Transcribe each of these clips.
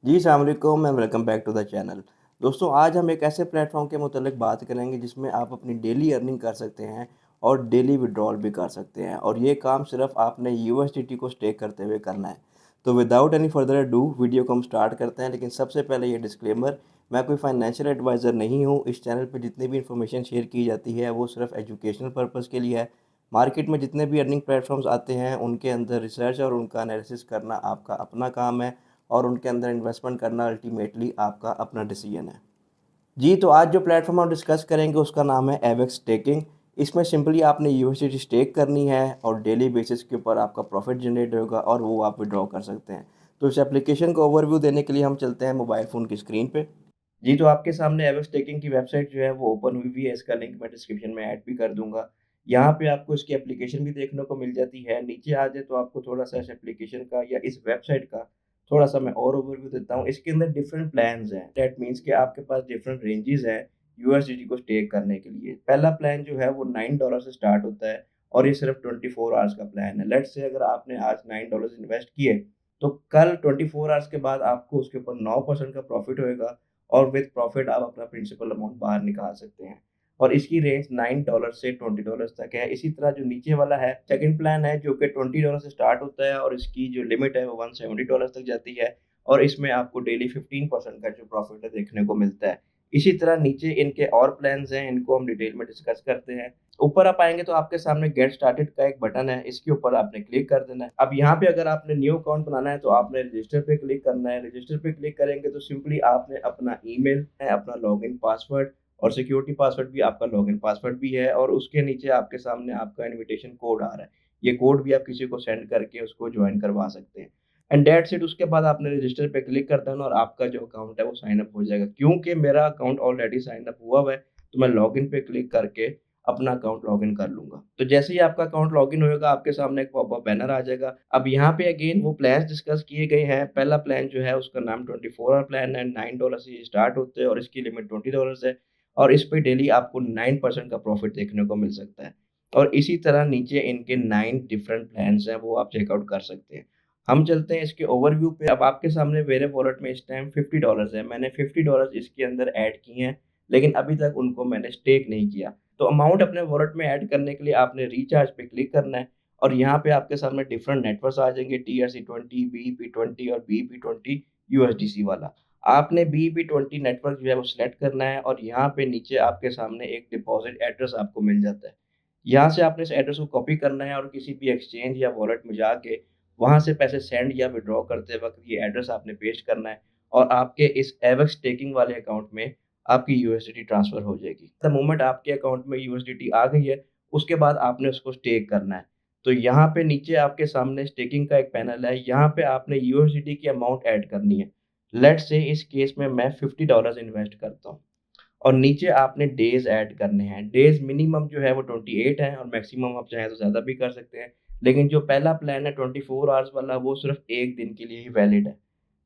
जी, अस्सलाम वालेकुम and welcome back to the channel. दोस्तों, आज हम एक ऐसे प्लेटफ़ॉर्म के मुतल्लिक बात करेंगे जिसमें आप अपनी डेली अर्निंग कर सकते हैं और डेली विथड्रॉल भी कर सकते हैं और ये काम सिर्फ़ आपने यूएसडीटी को स्टेक करते हुए करना है। तो without any further ado video को हम स्टार्ट करते हैं, लेकिन सबसे पहले ये डिस्क्लेमर, मैं कोई फाइनेंशियल एडवाइज़र नहीं हूँ। इस चैनल पे जितनी भी इन्फॉर्मेशन शेयर की जाती है वो सिर्फ़ एजुकेशनल पर्पज़ के लिए है। मार्केट में जितने भी अर्निंग प्लेटफ़ॉर्म्स आते हैं उनके अंदर रिसर्च और उनका एनालिसिस करना आपका अपना काम है और उनके अंदर इन्वेस्टमेंट करना अल्टीमेटली आपका अपना डिसीजन है। जी, तो आज जो प्लेटफ़ॉर्म हम डिस्कस करेंगे उसका नाम है एवेक्स स्टेकिंग। इसमें सिंपली आपने यूएसडीटी स्टेक करनी है और डेली बेसिस के ऊपर आपका प्रॉफ़िट जनरेट होगा और वो आप विथड्रॉ कर सकते हैं। तो इस एप्लीकेशन को ओवरव्यू देने के लिए हम चलते हैं मोबाइल फ़ोन की स्क्रीन पे। जी, तो आपके सामने एवेक्स स्टेकिंग की वेबसाइट जो है वो ओपन हुई हुई है, इसका लिंक मैं डिस्क्रिप्शन में ऐड भी कर दूँगा। यहाँ पे आपको इसकी एप्लीकेशन भी देखने को मिल जाती है। नीचे आ जाए तो आपको थोड़ा-सा इस एप्लीकेशन का या इस वेबसाइट का थोड़ा-सा मैं और ओवरव्यू देता हूँ। इसके अंदर डिफरेंट प्लान्स हैं। दैट मीन्स कि आपके पास डिफरेंट रेंजेज़ हैं यूएसडीटी को स्टेक करने के लिए। पहला प्लान जो है वो $9 से स्टार्ट होता है और ये सिर्फ़ 24 आवर्स का प्लान है। लेट्स से अगर आपने आज $9 इन्वेस्ट किए, तो कल 24 आवर्स के बाद आपको उसके ऊपर 9% का प्रॉफ़िट होएगा और विद प्रॉफिट आप अपना प्रिंसिपल अमाउंट बाहर निकाल सकते हैं। और इसकी रेंज $9 से $20 तक है। इसी तरह जो नीचे वाला है, सेकंड प्लान है जो कि $20 से स्टार्ट होता है और इसकी जो लिमिट है वो $170 तक जाती है और इसमें आपको डेली 15% का जो प्रॉफिट है देखने को मिलता है। इसी तरह नीचे इनके और प्लान्स हैं, इनको हम डिटेल में डिस्कस करते हैं। ऊपर आप आएँगे तो आपके सामने गेट स्टार्टेड का एक बटन है, इसके ऊपर आपने क्लिक कर देना है। अब यहाँ पे अगर आपने न्यू अकाउंट बनाना है तो आपने रजिस्टर पे क्लिक करना है। रजिस्टर पे क्लिक करेंगे तो सिंपली आपने अपना ईमेल है, अपना लॉगिन पासवर्ड और सिक्योरिटी पासवर्ड भी आपका लॉगिन पासवर्ड भी है और उसके नीचे आपके सामने आपका इन्विटेशन कोड आ रहा है। ये कोड भी आप किसी को सेंड करके उसको जॉइन करवा सकते हैं। And that's it. उसके बाद आपने रजिस्टर पे क्लिक कर देना और आपका जो अकाउंट है वो साइन अप हो जाएगा। क्योंकि मेरा अकाउंट ऑलरेडी साइन अप हुआ हुआ है, तो मैं लॉगिन पे क्लिक करके अपना अकाउंट लॉगिन कर लूँगा। तो जैसे ही आपका अकाउंट लॉगिन होएगा, आपके सामने एक पॉपअप बैनर आ जाएगा। अब यहाँ पे अगेन वो प्लान्स डिस्कस किए गए हैं। पहला प्लान जो है उसका नाम 24 आवर प्लान है, $9 से ये स्टार्ट होते हैं और इसकी लिमिट $20 है और इस पे डेली आपको 9% का प्रॉफिट देखने को मिल सकता है। और इसी तरह नीचे इनके 9 डिफरेंट प्लान्स हैं, वो आप चेकआउट कर सकते हैं। हम चलते हैं इसके ओवरव्यू पे। अब आपके सामने मेरे वॉलेट में इस टाइम $50 है। मैंने $50 इसके अंदर ऐड किए हैं, लेकिन अभी तक उनको मैंने स्टेक नहीं किया। तो अमाउंट अपने वॉलेट में ऐड करने के लिए आपने रिचार्ज पे क्लिक करना है और यहाँ पे आपके सामने डिफरेंट नेटवर्क्स आ जाएँगे, टीआरसी-20, बीईपी-20 और बीईपी-20 यूएसडीसी वाला। आपने बीईपी-20 नेटवर्क जो है वो सिलेक्ट करना है और यहाँ पे नीचे आपके सामने एक डिपॉज़िट एड्रेस आपको मिल जाता है। यहाँ से आपने इस एड्रेस को कॉपी करना है और किसी भी एक्सचेंज या वॉलेट में जाके वहाँ से पैसे सेंड या विथड्रॉ करते वक़्त ये एड्रेस आपने पेस्ट करना है और आपके इस एवेक्स स्टेकिंग वाले अकाउंट में आपकी यूएसडीटी ट्रांसफ़र हो जाएगी। द मोमेंट आपके अकाउंट में यूएसडीटी आ गई है, उसके बाद आपने उसको स्टेक करना है। तो यहाँ पे नीचे आपके सामने स्टेकिंग का एक पैनल है, यहाँ पे आपने यूएसडीटी की अमाउंट ऐड करनी है। लेट्स से इस केस में मैं $50 इन्वेस्ट करता हूँ। और नीचे आपने डेज़ ऐड करने हैं। डेज़ मिनिमम जो है वो 28 है और मैक्सिमम आप चाहें तो ज़्यादा भी कर सकते हैं। लेकिन जो पहला प्लान है 24 आवर्स वाला, वो सिर्फ़ 1 दिन के लिए ही वैलिड है।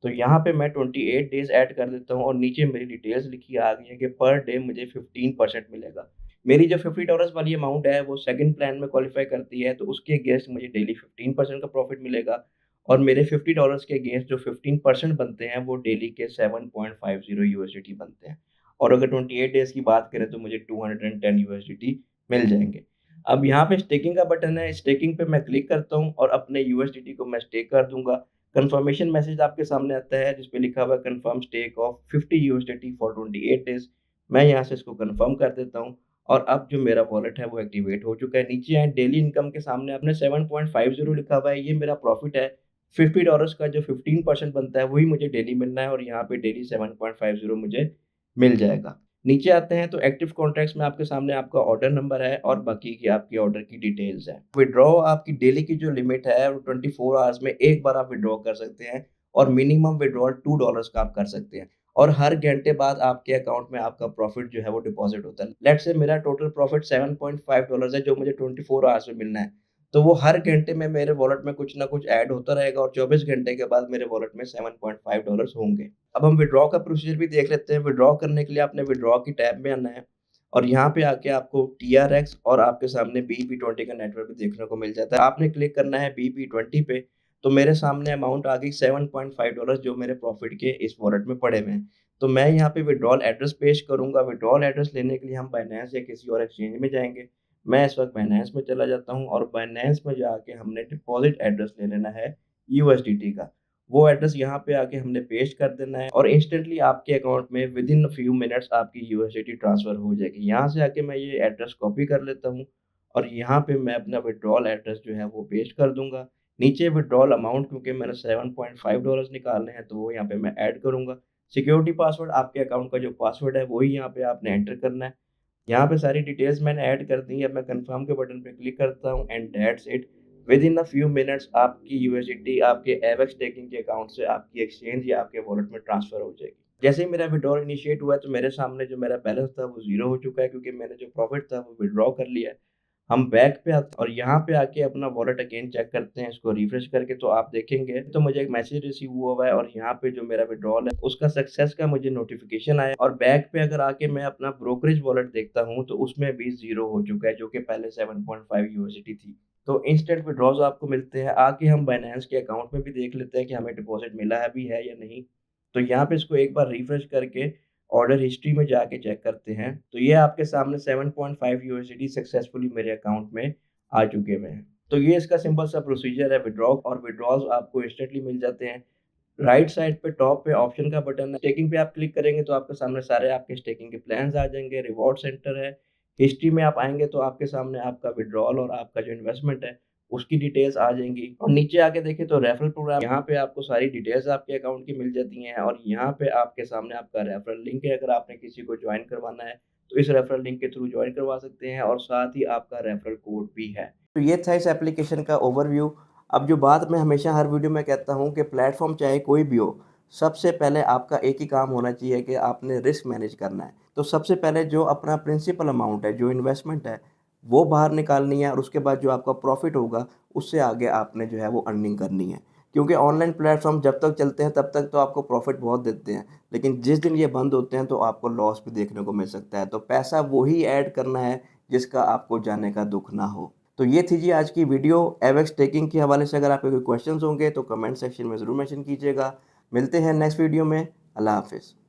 तो यहाँ पे मैं 28 डेज़ ऐड कर देता हूँ और नीचे मेरी डिटेल्स लिखी आ गई है कि पर डे मुझे 15% मिलेगा। मेरी जो $50 वाली अमाउंट है वो सेकंड प्लान में क्वालीफाई करती है, तो उसके अगेंस्ट मुझे डेली 15% का प्रॉफ़िट मिलेगा और मेरे $50 के अगेंस्ट जो 15% बनते हैं वो डेली के 7.50 यूएसडीटी बनते हैं। और अगर 28 डेज़ की बात करें तो मुझे 210 यूएसडीटी मिल जाएँगे। अब यहाँ पे स्टेकिंग का बटन है, स्टेकिंग पे मैं क्लिक करता हूँ और अपने यूएसडीटी को मैं स्टेक कर दूँगा। कन्फर्मेशन मैसेज आपके सामने आता है जिस पे लिखा हुआ है confirm stake of 50 USDT for 28 days. मैं यहाँ से इसको कन्फर्म कर देता हूँ और अब जो मेरा वॉलेट है वो एक्टिवेट हो चुका है। नीचे आएँ, डेली इनकम के सामने आपने 7.50 लिखा हुआ है, ये मेरा प्रॉफिट है। $50 का जो 15% बनता है वही मुझे डेली मिलना है और यहाँ पे डेली 7.50 मुझे मिल जाएगा। नीचे आते हैं तो एक्टिव कॉन्ट्रैक्ट्स में आपके सामने आपका ऑर्डर नंबर है और बाकी की आपकी ऑर्डर की डिटेल्स हैं। विथड्रॉ आपकी डेली की जो लिमिट है वो 24 आवर्स में एक बार आप विथड्रॉ कर सकते हैं और मिनिमम विथड्रॉल $2 का आप कर सकते हैं और हर घंटे बाद आपके अकाउंट में आपका प्रॉफिट जो है वो डिपॉज़िट होता है। लेट्स से मेरा टोटल प्रॉफिट $7.5 है जो मुझे 24 आवर्स में मिलना है। तो वो हर घंटे में मेरे वॉलेट में कुछ ना कुछ ऐड होता रहेगा और 24 घंटे के बाद मेरे वॉलेट में $7.5 होंगे। अब हम विथड्रॉ का प्रोसीजर भी देख लेते हैं। विथड्रॉ करने के लिए आपने विथड्रॉ की टैब में आना है और यहाँ पे आके आपको टीआरएक्स और आपके सामने बीईपी20 का नेटवर्क भी देखने को मिल जाता है। आपने क्लिक करना है बीईपी20 पे। तो मेरे सामने अमाउंट आ गई $7.5 जो मेरे प्रॉफ़िट के इस वॉलेट में पड़े हुए हैं। तो मैं यहाँ पे विथड्रॉल एड्रेस पेश करूँगा, विथड्रॉल एड्रेस लेने के लिए हम बायनेंस या किसी और एक्सचेंज में जाएँगे। मैं इस वक़्त बायनेंस में चला जाता हूँ और बायनेंस में जाके हमने डिपॉज़िट एड्रेस ले लेना है यूएसडीटी का। वो एड्रेस यहाँ पे आके हमने पेस्ट कर देना है और इंस्टेंटली आपके अकाउंट में विदिन अ फ्यू मिनट्स आपकी यूएसडीटी ट्रांसफ़र हो जाएगी। यहाँ से आके मैं ये एड्रेस कॉपी कर लेता हूँ और यहाँ पे मैं अपना विथड्रॉल एड्रेस जो है वो पेस्ट कर दूँगा। नीचे विथड्रॉल अमाउंट क्योंकि मैंने $7.5 निकालने हैं तो वो यहाँ पे मैं ऐड करूँगा। सिक्योरिटी पासवर्ड आपके अकाउंट का जो पासवर्ड है वही यहाँ पे आपने एंटर करना है। यहाँ पे सारी डिटेल्स मैंने ऐड कर दी है, अब मैं कन्फर्म के बटन पे क्लिक करता हूँ and that's it. Within a few minutes आपकी यूएसडीटी आपके एवेक्स स्टेकिंग के अकाउंट से आपकी एक्सचेंज या आपके वॉलेट में ट्रांसफ़र हो जाएगी। जैसे ही मेरा विथड्रॉल इनिशिएट हुआ है तो मेरे सामने जो मेरा बैलेंस था वो ज़ीरो हो चुका है क्योंकि मैंने जो प्रॉफ़िट था वो विथड्रॉ कर लिया है। हम बैक पे आते और यहाँ पे आके अपना वॉलेट अगेन चेक करते हैं, इसको रिफ्रेश करके तो आप देखेंगे तो मुझे एक मैसेज रिसीव हुआ है और यहाँ पे जो मेरा विथड्रॉल है उसका सक्सेस का मुझे नोटिफ़िकेशन आया और बैक पे अगर आके मैं अपना ब्रोकरेज वॉलेट देखता हूँ तो उसमें भी ज़ीरो हो चुका है जो कि पहले 7.5 यूएसडीटी थी। तो इंस्टेंट विथड्रॉल्स आपको मिलते हैं, आके हम बायनेंस के अकाउंट में भी देख लेते हैं कि हमें डिपॉज़िट मिला है भी है या नहीं। तो यहाँ पे इसको एक बार रिफ्रेश करके ऑर्डर हिस्ट्री में जाके चेक करते हैं, तो ये आपके सामने 7.5 यूएसडीटी सक्सेसफुली मेरे अकाउंट में आ चुके हुए हैं। तो ये इसका सिंपल सा प्रोसीजर है विथड्रॉ और विथड्रॉल्स आपको इंस्टेंटली मिल जाते हैं। राइट साइड पे टॉप पे ऑप्शन का बटन है, स्टेकिंग पे आप क्लिक करेंगे तो आपके सामने सारे आपके स्टेकिंग के प्लान्स आ जाएँगे, रिवॉर्ड सेंटर है, हिस्ट्री में आप आएँगे तो आपके सामने आपका विथड्रॉल और आपका जो इन्वेस्टमेंट है, उसकी डिटेल्स आ जाएँगी और नीचे आके देखें तो रेफरल प्रोग्राम, यहाँ पे आपको सारी डिटेल्स आपके अकाउंट की मिल जाती हैं और यहाँ पे आपके सामने आपका रेफरल लिंक है, अगर आपने किसी को जॉइन करवाना है, तो इस रेफरल लिंक के थ्रू जॉइन करवा सकते हैं और साथ ही आपका रेफरल कोड भी है। तो ये था इस एप्लीकेशन का ओवरव्यू। अब जो बात मैं हमेशा हर वीडियो में कहता हूँ कि प्लेटफ़ॉर्म चाहे कोई भी हो, सबसे पहले आपका एक ही काम होना चाहिए कि आपने रिस्क मैनेज करना है। तो सबसे पहले जो अपना प्रिंसिपल अमाउंट है, जो इन्वेस्टमेंट है, वो बाहर निकालनी है और उसके बाद जो आपका प्रॉफ़िट होगा, उससे आगे आपने जो है वो अर्निंग करनी है। क्योंकि ऑनलाइन प्लेटफ़ॉर्म जब तक चलते हैं तब तक तो आपको प्रॉफ़िट बहुत देते हैं, लेकिन जिस दिन ये बंद होते हैं तो आपको लॉस भी देखने को मिल सकता है। तो पैसा वो ही ऐड करना है जिसका आपको जाने का दुःख ना हो। तो ये थी जी आज की वीडियो एवेक्स स्टेकिंग के हवाले से। अगर आपके कोई क्वेश्चंस होंगे तो कमेंट सेक्शन में ज़रूर मेंशन कीजिएगा। मिलते हैं नेक्स्ट वीडियो में। अल्लाह हाफ़िज़।